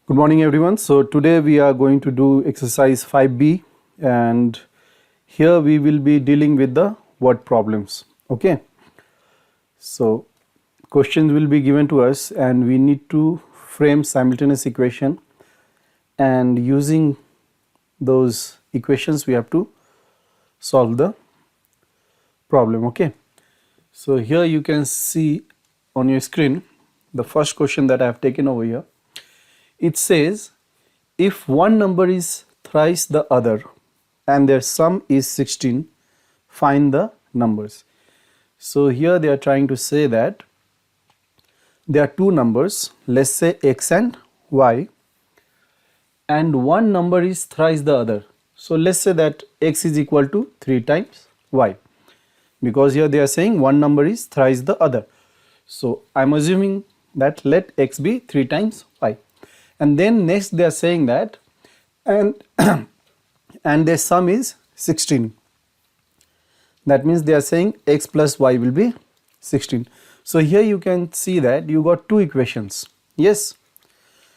Good morning everyone. So today we are going to do exercise 5B and here we will be dealing with the word problems. Okay. So questions will be given to us and we need to frame simultaneous equation, and using those equations we have to solve the problem. Okay. So here you can see on your screen the first question that I have taken over here. It says, if one number is thrice the other and their sum is 16, find the numbers. So here they are trying to say that there are two numbers, let's say x and y, and one number is thrice the other. So let's say that x is equal to 3 times y, because here they are saying one number is thrice the other. So I'm assuming that let x be 3 times y. And then next they are saying that and and their sum is 16. That means they are saying x plus y will be 16. So here you can see that you got two equations. Yes.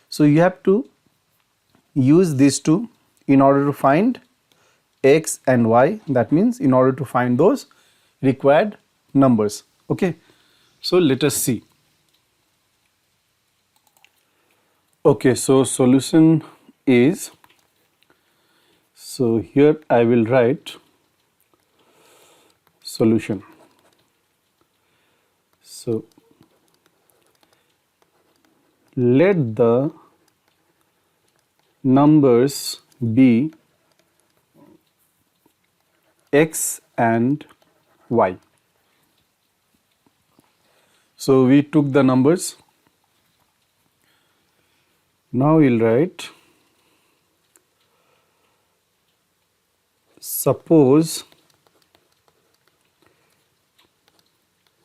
So you have to use these two in order to find x and y. That means in order to find those required numbers. Okay. So let us see. Okay, so solution is, so here I will write solution. So let the numbers be x and y. So we took the numbers. Now we'll write, suppose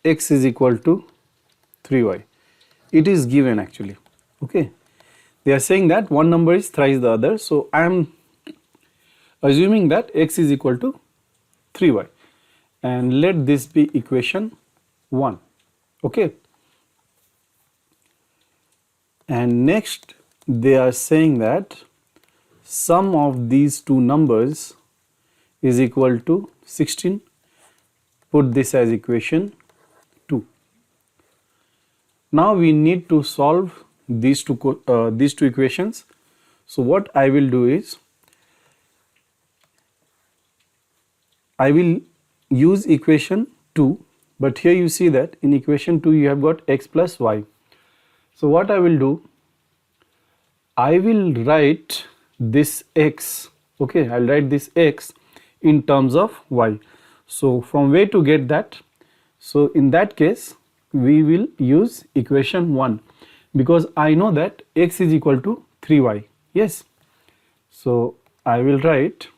x is equal to 3y. It is given actually. Okay. They are saying that one number is thrice the other. So I am assuming that x is equal to 3y. And let this be equation 1. Okay. And next they are saying that sum of these two numbers is equal to 16. Put this as equation 2. Now we need to solve these two equations. So what I will do is, I will use equation 2, but here you see that in equation 2 you have got x plus y. So what I will do, I will write this x, okay, I'll write this x in terms of y. So from where to get that? So in that case, we will use equation 1 because I know that x is equal to 3y. Yes. So I will write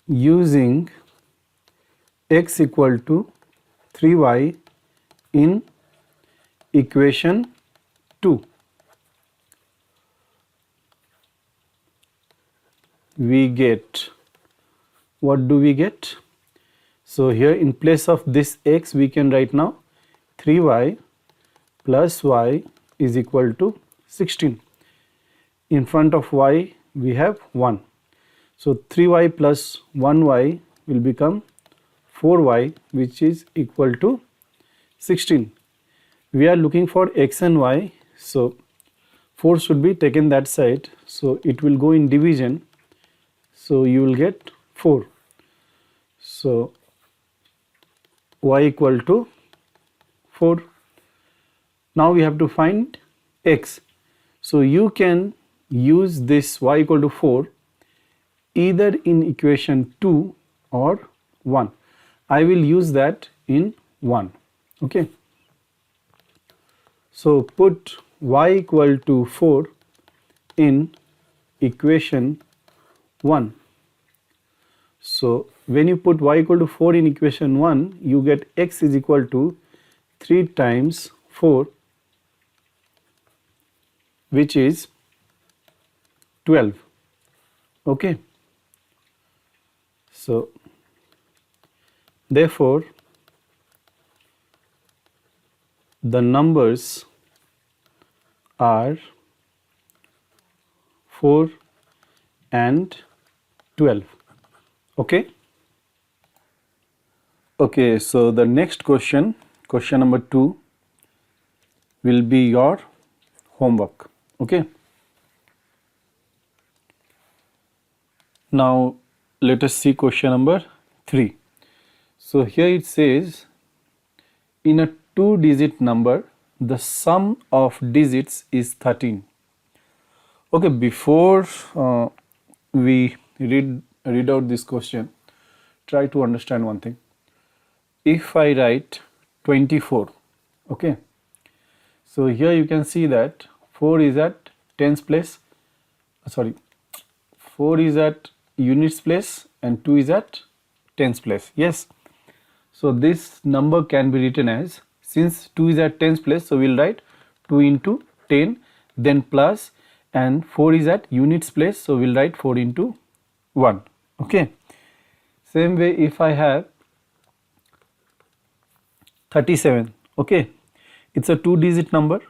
using x equal to 3y in equation 2. We get, what do we get? So here in place of this x we can write now 3y plus y is equal to 16. In front of y we have 1. So 3y plus 1y will become 4y, which is equal to 16. We are looking for x and y, so 4 should be taken that side, so it will go in division, so you will get 4. So y equal to 4. Now we have to find x. So you can use this y equal to 4 either in equation 2 or 1. I will use that in 1. Okay. So put y equal to 4 in equation 1. So when you put y equal to 4 in equation 1, you get x is equal to 3 times 4, which is 12. Okay. So therefore the numbers are 4 and 12. Okay. Okay, so the next question, question number 2, will be your homework. Okay. Now let us see question number 3. So here it says, in a 2-digit number, the sum of digits is 13. Okay, before we read out this question, try to understand one thing. If I write 24, okay, so here you can see that 4 is at tens place, 4 is at units place and 2 is at tens place. Yes, so this number can be written as, since 2 is at tens place, so we will write 2 into 10, then plus, and 4 is at units place, so we will write 4 into 1. Okay, same way if I have 37, okay, it's a 2-digit number.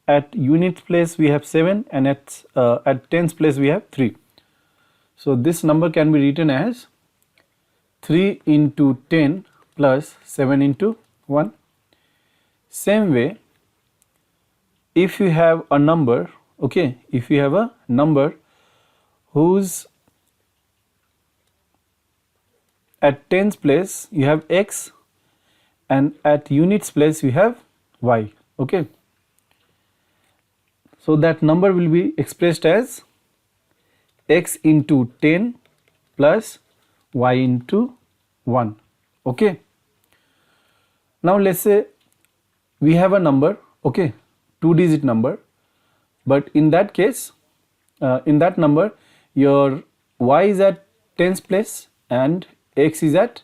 At units place we have 7 and at tens place we have 3. So this number can be written as 3 into 10 plus 7 into 1. Same way, if you have a number, okay, if you have a number whose at tens place you have x and at units place you have y, okay, so that number will be expressed as x into 10 plus y into 1. Okay, now let's say we have a number, okay, 2-digit number, but in that case, in that number your y is at tens place and x is at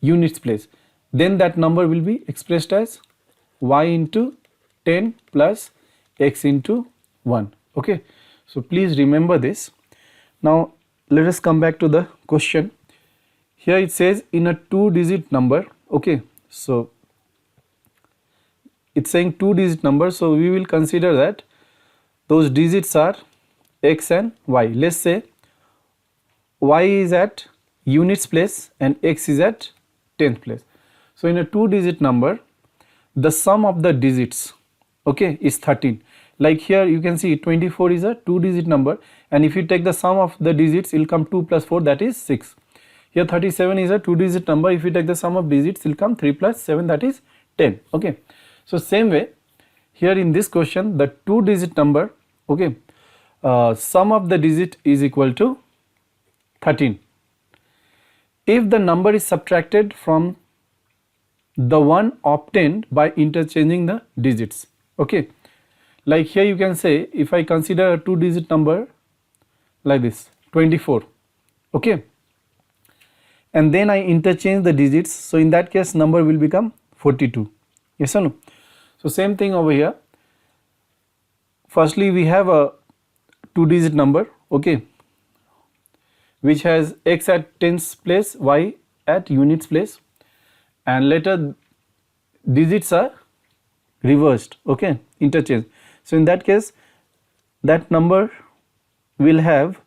units place, then that number will be expressed as y into 10 plus x into 1. Okay, so please remember this. Now let us come back to the question. Here it says in a 2-digit number, okay, so it's saying 2-digit number, so we will consider that those digits are x and y. Let's say y is at units place and x is at tenth place. So in a 2-digit number, the sum of the digits, okay, is 13. Like here you can see 24 is a 2-digit number, and if you take the sum of the digits, it will come 2 plus 4, that is 6. Here 37 is a 2-digit number, if you take the sum of digits, it will come 3 plus 7, that is 10. Okay, so same way here in this question, the 2-digit number, okay, sum of the digit is equal to 13. If the number is subtracted from the one obtained by interchanging the digits, okay, like here you can say, if I consider a 2-digit number like this, 24, okay, and then I interchange the digits, so in that case number will become 42. Yes or no? So same thing over here. Firstly we have a 2-digit number, okay, which has x at tens place, y at units place, and later digits are reversed, okay, interchange. So in that case that number will have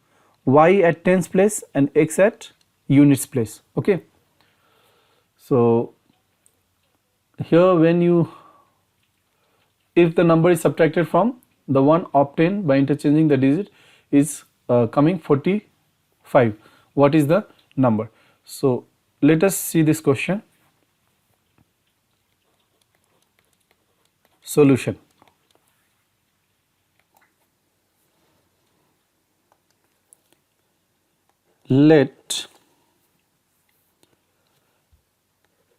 y at tens place and x at units place. Okay, so here when you, if the number is subtracted from the one obtained by interchanging the digit, is coming 45, what is the number? So let us see this question. Solution. Let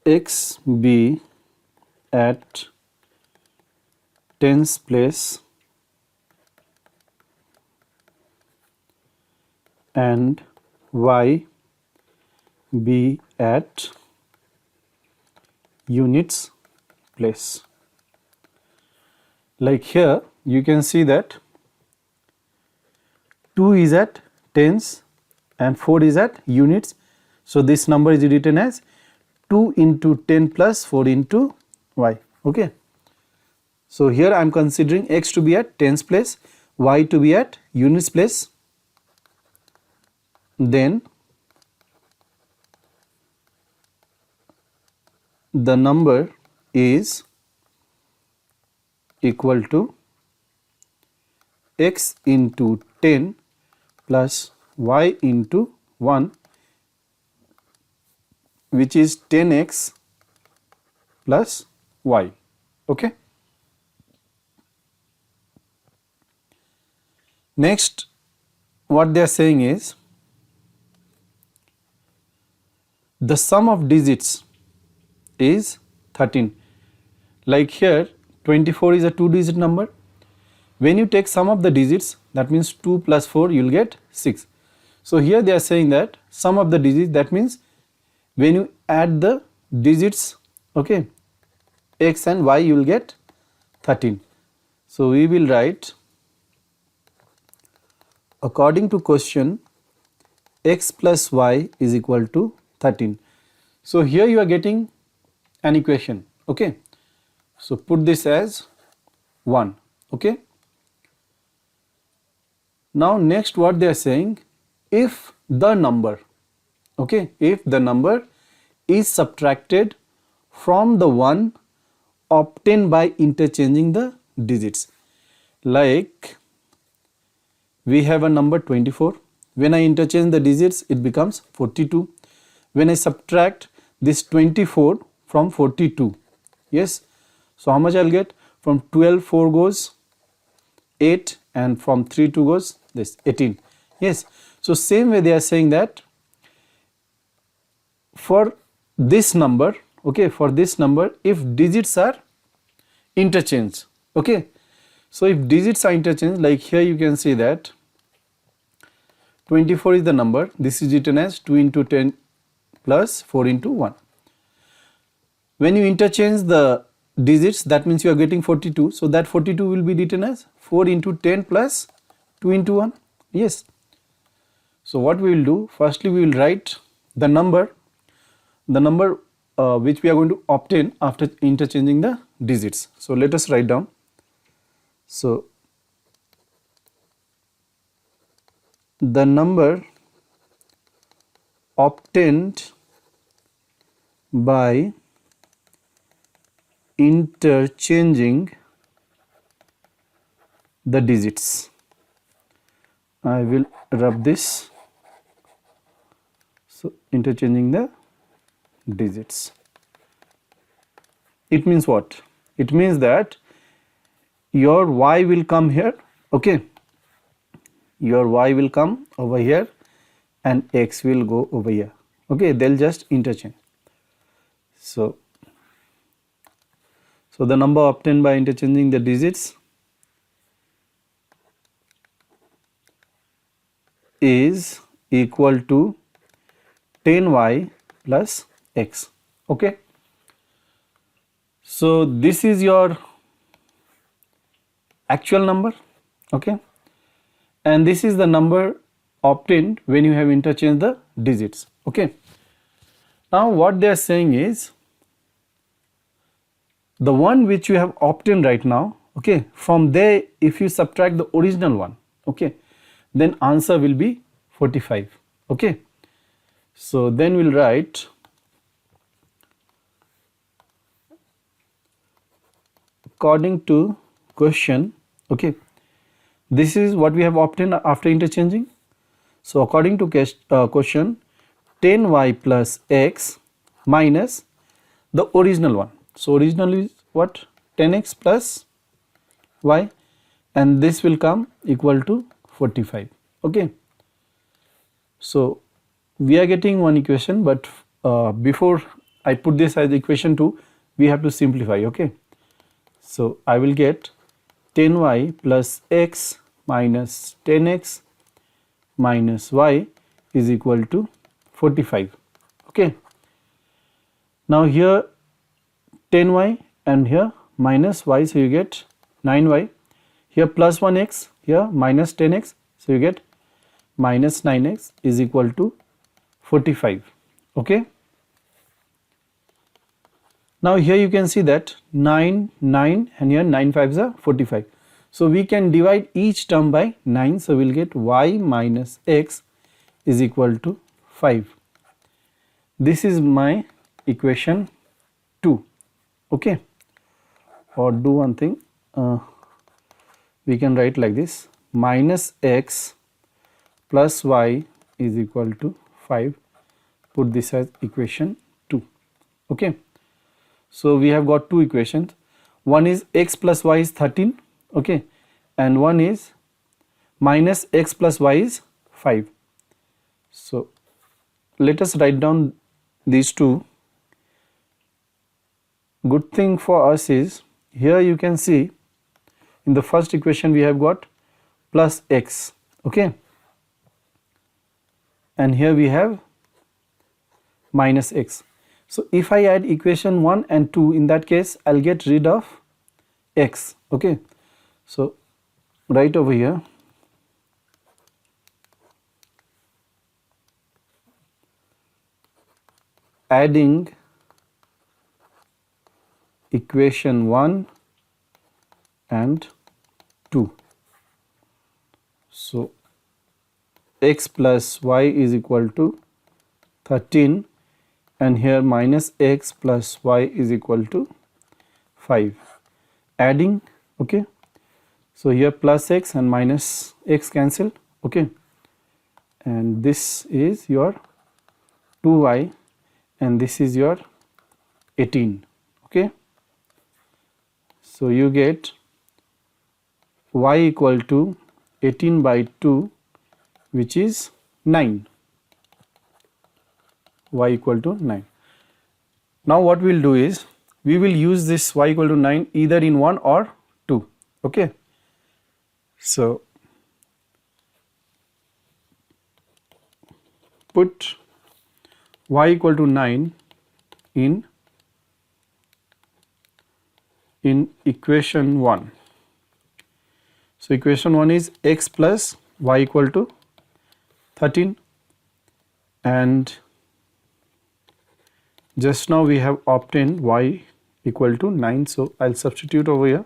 x be at tens place and y be at units place. Like here you can see that 2 is at tens and 4 is at units, so this number is written as 2 into 10 plus 4 into y. Okay, So here I am considering x to be at tens place, y to be at units place. Then the number is equal to x into 10 plus y into 1, which is 10x plus y. Okay. Next, what they are saying is the sum of digits is 13. Like here 24 is a 2-digit number. When you take sum of the digits, that means 2 plus 4 you will get 6. So here they are saying that sum of the digits, that means when you add the digits, okay, x and y, you will get 13. So we will write, according to question, x plus y is equal to 13. So here you are getting an equation, okay. So put this as 1, okay. Now next what they are saying, if the number, okay, if the number is subtracted from the one obtained by interchanging the digits. Like we have a number 24, when I interchange the digits it becomes 42. When I subtract this 24 from 42, yes, so how much I will get? From 12 4 goes 8 and from 3 2 goes this 18. Yes, so same way they are saying that for this number, okay, for this number, if digits are interchanged, okay, so if digits are interchanged, like here you can see that 24 is the number, this is written as 2 into 10 plus 4 into 1. When you interchange the digits, that means you are getting 42, so that 42 will be written as 4 into 10 plus 2 into 1. Yes, so what we will do, firstly we will write the number which we are going to obtain after interchanging the digits. So let us write down. So the number obtained by interchanging the digits, I will rub this, so interchanging the digits, it means what? It means that your y will come here, okay, your y will come over here and x will go over here, okay, they'll just interchange. So the number obtained by interchanging the digits is equal to 10y plus x, okay. So this is your actual number, okay, and this is the number obtained when you have interchanged the digits, okay. Now what they are saying is the one which you have obtained right now, okay, from there if you subtract the original one, okay, then answer will be 45, okay. So then we'll write according to question, okay, this is what we have obtained after interchanging. So according to question, 10y plus x minus the original one. So original is what? 10x plus y, and this will come equal to 45, okay. So we are getting one equation, but before I put this as equation 2, we have to simplify, okay. So I will get 10y plus x minus 10x minus y is equal to 45, okay. Now here 10y and here minus y, so you get 9y, here plus 1x, here minus 10x, so you get minus 9x is equal to 45, okay. Now here you can see that 9, 9 and here 9 5s are 45. So we can divide each term by 9. So we'll get y minus x is equal to 5. This is my equation 2. Okay. Or do one thing. We can write like this: minus x plus y is equal to 5. Put this as equation 2. Okay. So we have got two equations. One is x plus y is 13. Okay. And one is minus x plus y is 5. So let us write down these two. Good thing for us is here you can see in the first equation we have got plus x. Okay. And here we have minus x. So if I add equation 1 and 2, in that case I'll get rid of x. Okay. So right over here, adding equation 1 and 2. So x plus y is equal to 13 and here minus x plus y is equal to 5. Adding, okay. So here plus x and minus x cancel, okay. And this is your 2y and this is your 18, okay. So you get y equal to 18 by 2, which is 9. Y equal to 9. Now what we will do is we will use this y equal to 9 either in 1 or 2. Okay. So put y equal to 9 in equation 1. So equation 1 is x plus y equal to 13, and just now we have obtained y equal to 9. So I'll substitute over here.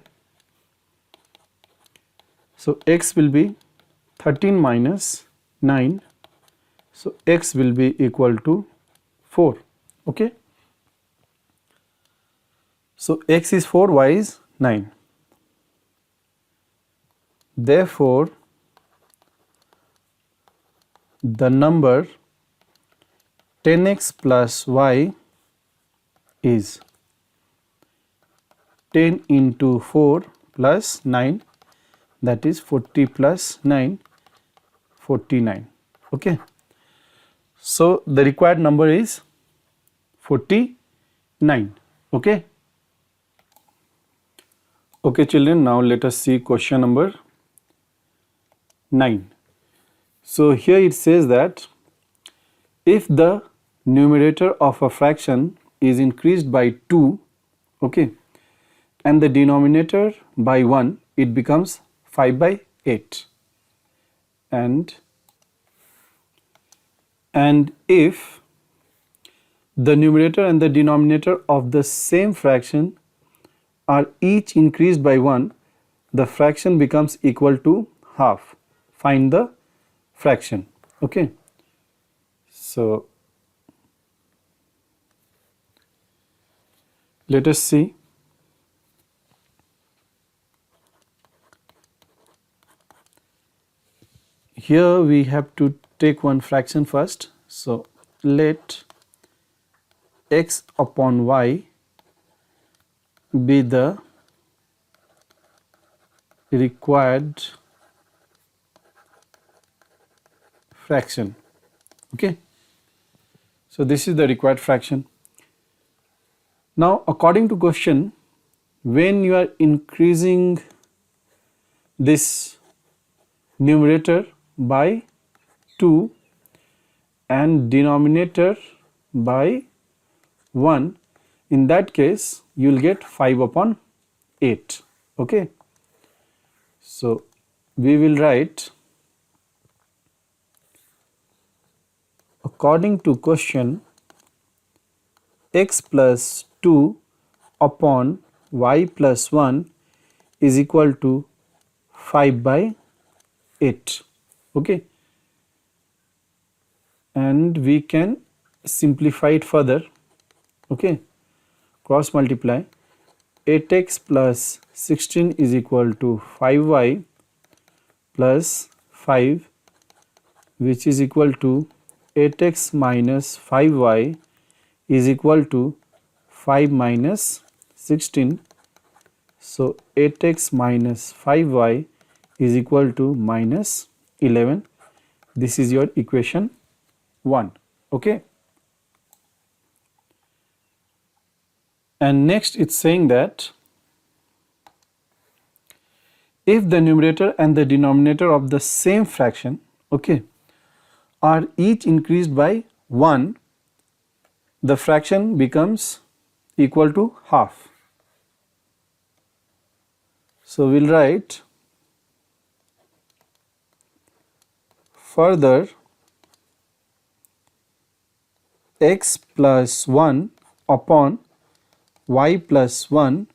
So x will be 13 minus 9. So x will be equal to 4. Okay. So x is 4, y is 9. Therefore, the number 10x plus y is 10 into 4 plus 9, that is 40 plus 9, 49. Okay. So the required number is 49. Okay. Okay children, now let us see question number 9. So here it says that if the numerator of a fraction is increased by 2, okay, and the denominator by 1, it becomes 5 by 8. And if the numerator and the denominator of the same fraction are each increased by 1, the fraction becomes equal to half. Find the fraction. Okay. So let us see. Here we have to take one fraction first. So let x upon y be the required fraction. Okay. So this is the required fraction. Now according to question, when you are increasing this numerator by 2 and denominator by 1, in that case you will get 5 upon 8. Okay. So we will write, according to question, x plus 2 upon y plus 1 is equal to 5 by 8. Okay, and we can simplify it further. Okay, cross multiply 8x plus 16 is equal to 5y plus 5, which is equal to 8x minus 5y is equal to 5 minus 16. So 8x minus 5y is equal to minus 11. This is your equation 1. Okay. And next it's saying that if the numerator and the denominator of the same fraction, okay, are each increased by 1, the fraction becomes equal to half. So we'll write further x plus 1 upon y plus 1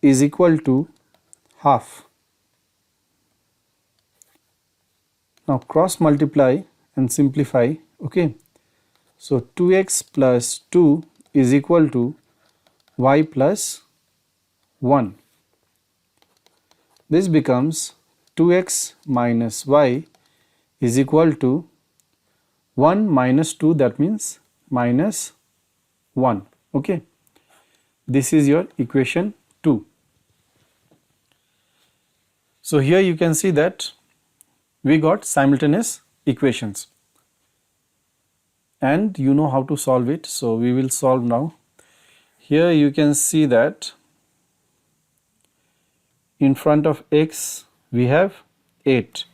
is equal to half. Now cross multiply and simplify. Okay, so 2x plus 2 is equal to y plus 1. This becomes 2x minus y is equal to 1 minus 2, that means minus 1. Okay, this is your equation 2. So here you can see that we got simultaneous equations and you know how to solve it. So we will solve now. Here you can see that in front of x we have 8.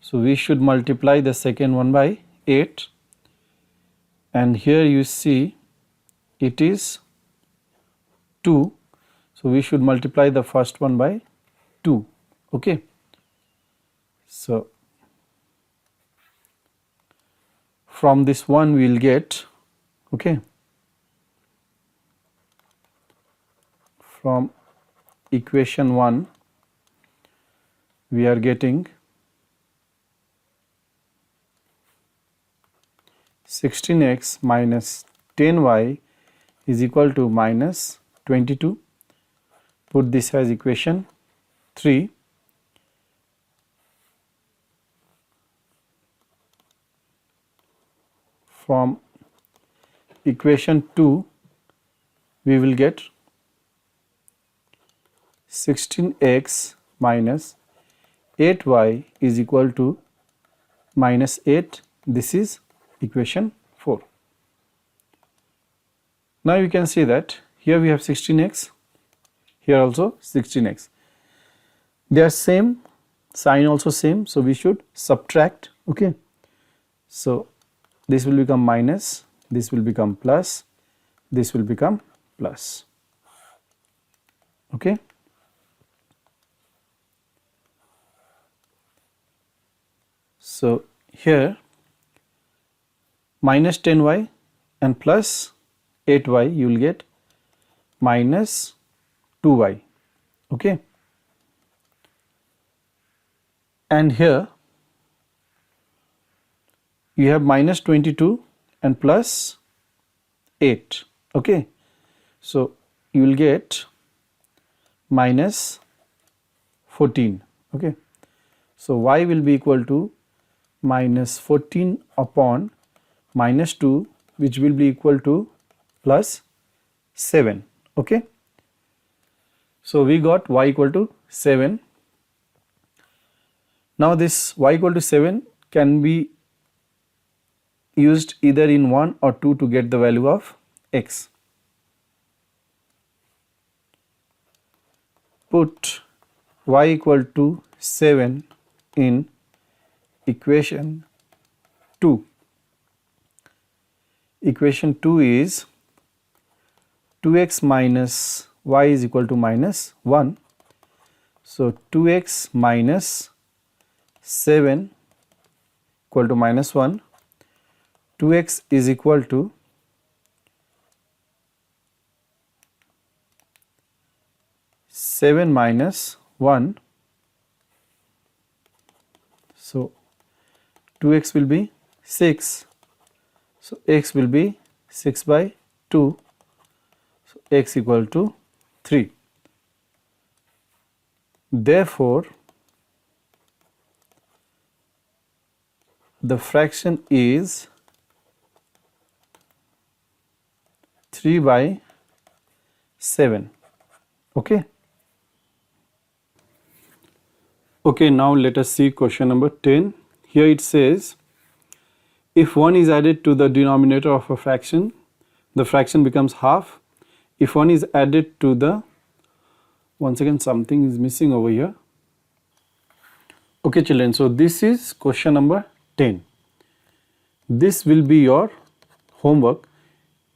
So we should multiply the second one by 8, and here you see it is 2. So we should multiply the first one by 2. Okay. So from this one we will get, okay, from equation 1 we are getting 16x minus 10y is equal to minus 22. Put this as equation 3. From equation 2 we will get 16x minus 8y is equal to minus 8. This is equation 4. Now you can see that here we have 16x, here also 16x. They are same, sign also same, so we should subtract. Okay, so this will become minus, this will become plus, this will become plus. Okay. So here minus 10y and plus 8y you will get minus 2y. Okay. And here you have minus 22 and plus 8. Okay. So you will get minus 14. Okay. So y will be equal to minus 14 upon minus 2, which will be equal to plus 7. Okay. So we got y equal to 7. Now this y equal to 7 can be used either in 1 or 2 to get the value of x. Put y equal to 7 in equation 2. Equation 2 is 2x minus y is equal to minus 1. So 2x minus 7 equal to minus 1. 2x is equal to 7 minus 1. So 2x will be 6. So x will be 6 by 2. So x equal to 3. Therefore, the fraction is 3 by 7. Okay. Okay, now let us see question number 10. Here it says, if 1 is added to the denominator of a fraction, the fraction becomes half. If 1 is added to the, once again something is missing over here. Okay children, so this is question number 10. This will be your homework.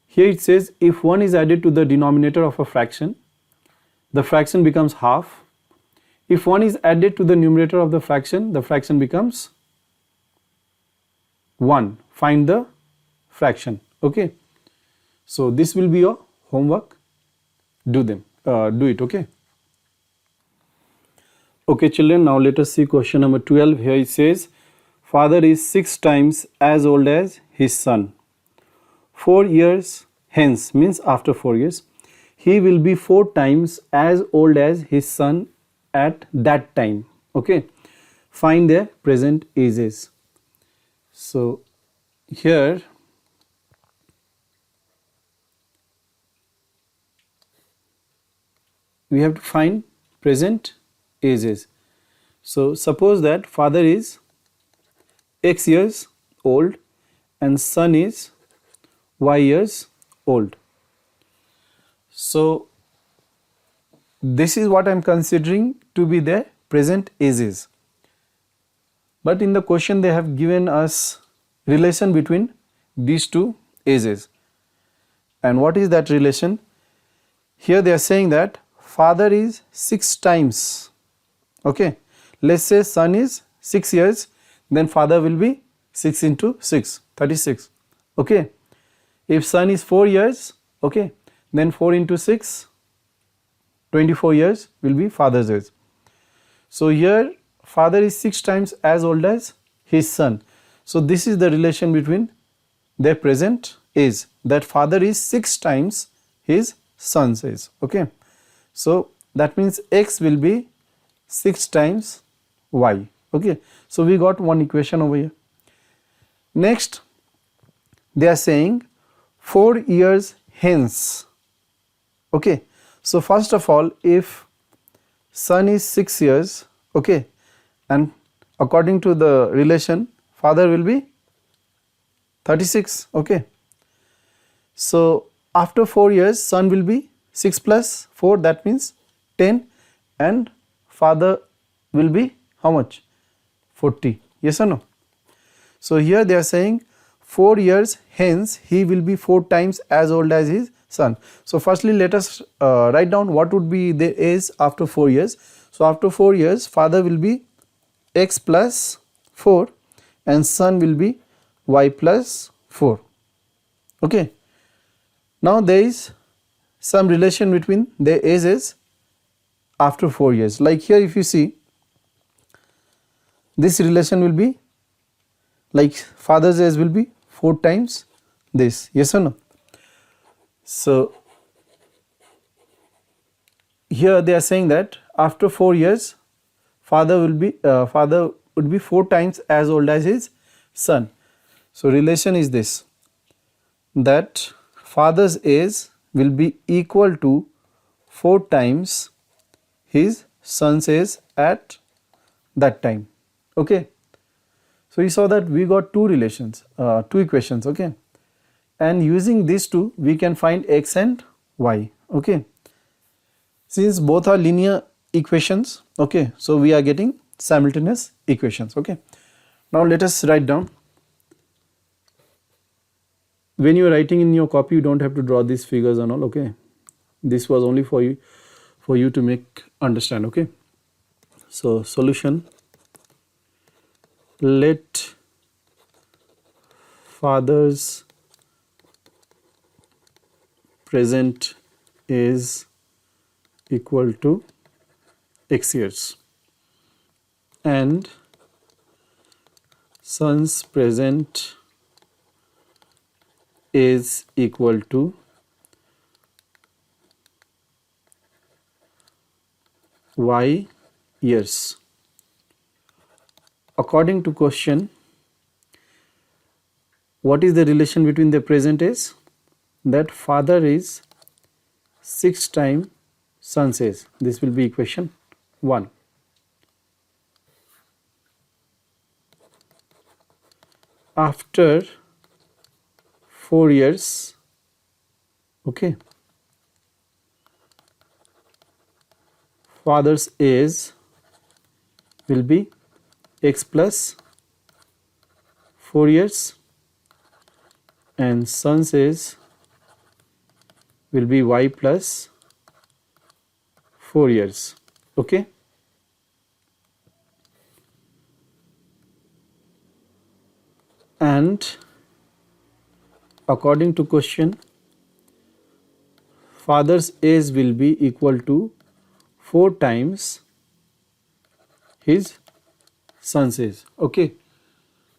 Here it says, if 1 is added to the denominator of a fraction, the fraction becomes half. If 1 is added to the numerator of the fraction becomes 1. Find the fraction. Okay. So this will be your homework. Do it. Okay. Okay children, now let us see question number 12. Here it says, father is 6 times as old as his son. 4 years hence, means after 4 years, he will be 4 times as old as his son at that time. Okay. Find their present ages. So here we have to find present ages. So suppose that father is x years old and son is y years old. So this is what I am considering to be their present ages. But in the question they have given us relation between these two ages. And what is that relation? Here they are saying that father is 6 times. Okay. Let's say son is 6 years, then father will be 6 into 6, 36. Okay. If son is 4 years, okay, then 4 into 6, 24 years will be father's age. So here father is 6 times as old as his son. So this is the relation between their present age, that father is 6 times his son's age. Okay. So that means x will be 6 times y. Okay. So we got one equation over here. Next they are saying 4 years hence. Okay. So first of all, if son is 6 years, okay, and according to the relation father will be 36. Okay. So after 4 years son will be 6 plus 4, that means 10, and father will be how much? 40. Yes or no? So here they are saying 4 years hence he will be 4 times as old as his son. So firstly let us write down what would be the age after 4 years. So after 4 years father will be x plus 4 and son will be y plus 4. Okay. Now there is some relation between their ages after 4 years. Like here if you see, this relation will be like father's age will be 4 times this. Yes or no? So here they are saying that after 4 years father would be 4 times as old as his son. So relation is this, that father's age will be equal to 4 times his son's age at that time. Okay. So you saw that we got two relations, two equations. Okay. And using these two we can find x and y. Okay. Since both are linear equations, okay, so we are getting simultaneous equations. Okay. Now let us write down. When you are writing in your copy, you don't have to draw these figures and all. Okay. This was only for you to make understand. Okay. So solution, let father's present is equal to x years, and son's present is equal to y years. According to question, what is the relation between the present is? That father is 6 times son's age. This will be equation 1. After 4 years, okay, father's age will be x plus 4 years and son's age will be y plus 4 years. Okay. And according to question, father's age will be equal to 4 times his son's age. Okay.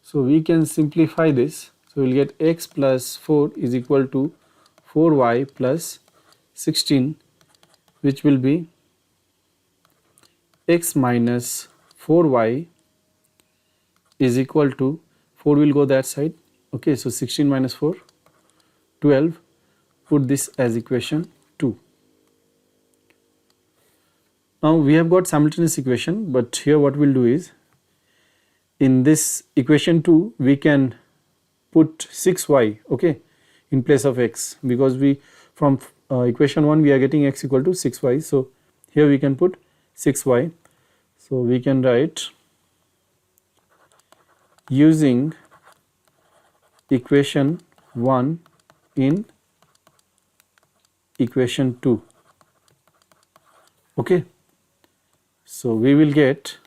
So we can simplify this. So we'll get x plus 4 is equal to 4y plus 16, which will be x minus 4y is equal to 4 will go that side. Okay, so 16 minus 4, 12. Put this as equation 2. Now we have got simultaneous equation, but here what we'll do is, in this equation 2 we can put 6y, okay, in place of x, because we from equation 1 we are getting x equal to 6y. So here we can put 6y. So we can write, using equation 1 in equation 2. Okay. So we will get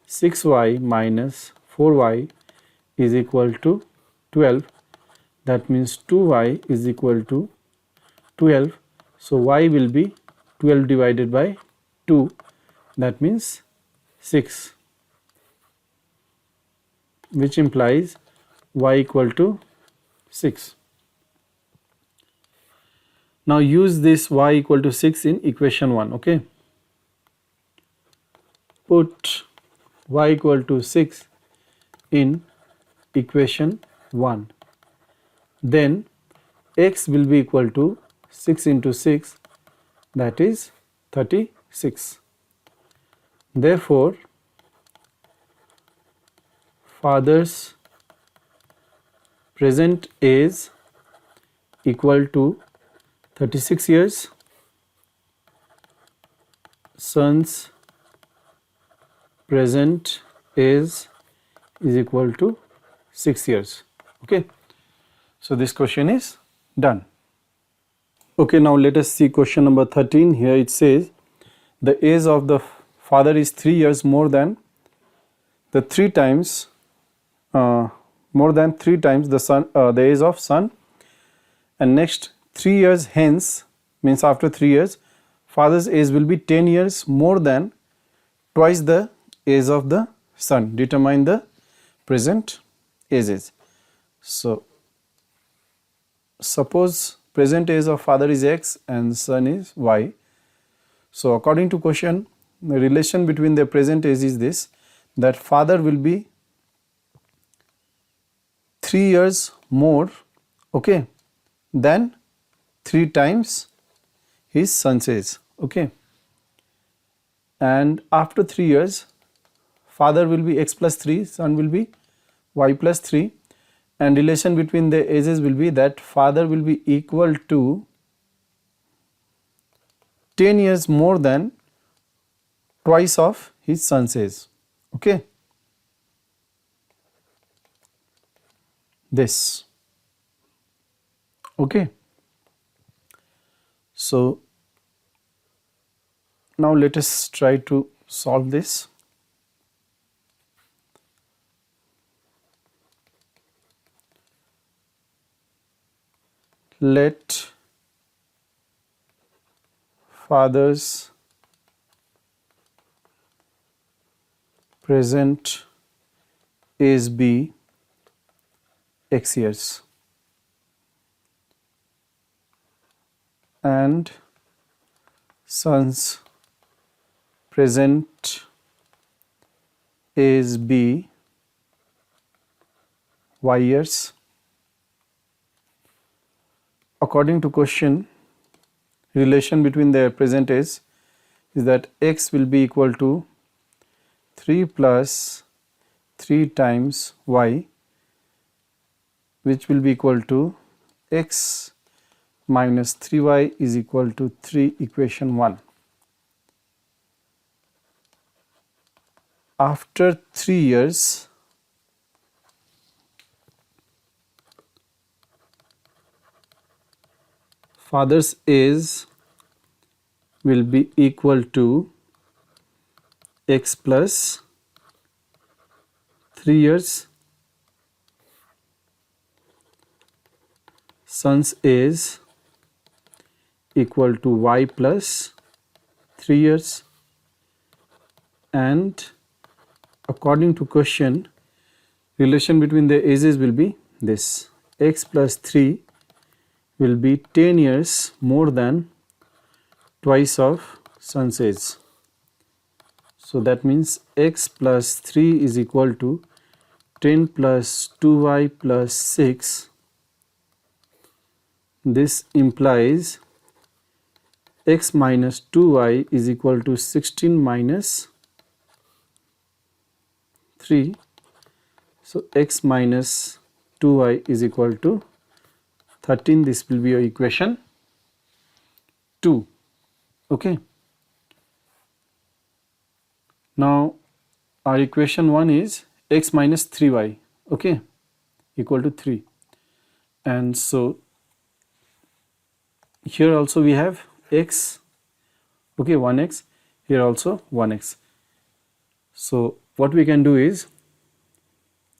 6y minus 4y is equal to 12. That means 2y is equal to 12. So y will be 12 divided by 2. That means 6, which implies y equal to 6. Now use this y equal to 6 in equation 1. Okay. Put y equal to 6 in equation 1. Then x will be equal to 6 into 6, that is 36. Therefore, father's present age equal to 36 years, son's present age is equal to 6 years. Okay. So this question is done. Okay, now let us see question number 13. Here it says the age of the father is 3 years more than 3 times the son, the age of son, and next 3 years hence, means after 3 years, father's age will be 10 years more than twice the age of the son. Determine the present ages. So suppose present age of father is x and son is y. So according to question, the relation between the present age is this, that father will be 3 years more, okay, than 3 times his son's age. Okay. And after 3 years, father will be x plus 3, son will be y plus 3, and relation between the ages will be that father will be equal to 10 years more than twice of his son's age. Okay. This. Okay. So now let us try to solve this. Let father's present age be x years and son's present age be y years. According to question, relation between their present age is that x will be equal to 3 plus 3 times y, which will be equal to x minus 3y is equal to 3 equation 1. After 3 years, father's age will be equal to x plus 3 years, son's age equal to y plus 3 years, and according to question, relation between the ages will be this: x plus 3 will be 10 years more than twice of son's age. So that means x plus 3 is equal to 10 plus 2y plus 6. This implies x minus 2y is equal to 16 minus 3. So x minus 2y is equal to 13. This will be your equation 2. Okay. Now our equation 1 is x minus 3y, okay, equal to 3. And so here also we have x, okay, 1x, here also 1x. So what we can do is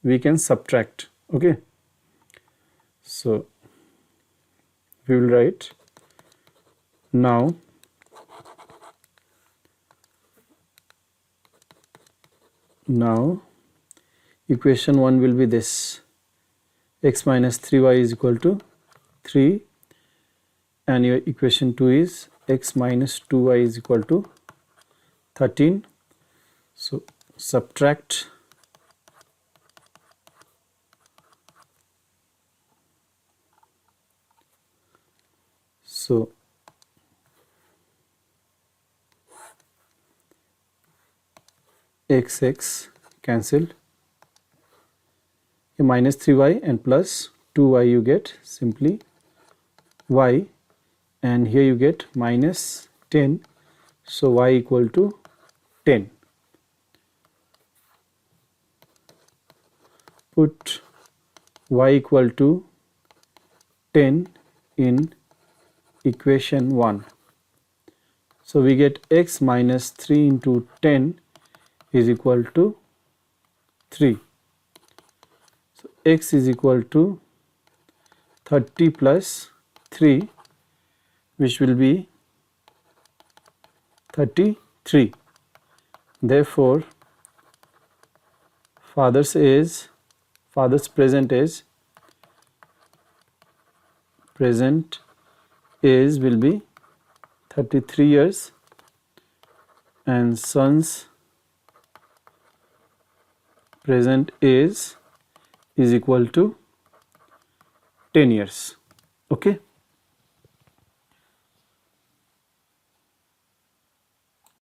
we can subtract, okay. So we will write now equation 1 will be this: x minus 3y is equal to 3, and your equation 2 is x minus 2y is equal to 13. So subtract x cancelled, minus 3y and plus 2y you get simply y, and here you get minus 10, so y equal to 10. Put y equal to 10 in equation 1. So we get x minus 3 into 10 is equal to 3. So x is equal to 30 plus 3, which will be 33. Therefore father's present age will be 33 years, and son's present age is equal to 10 years. Okay.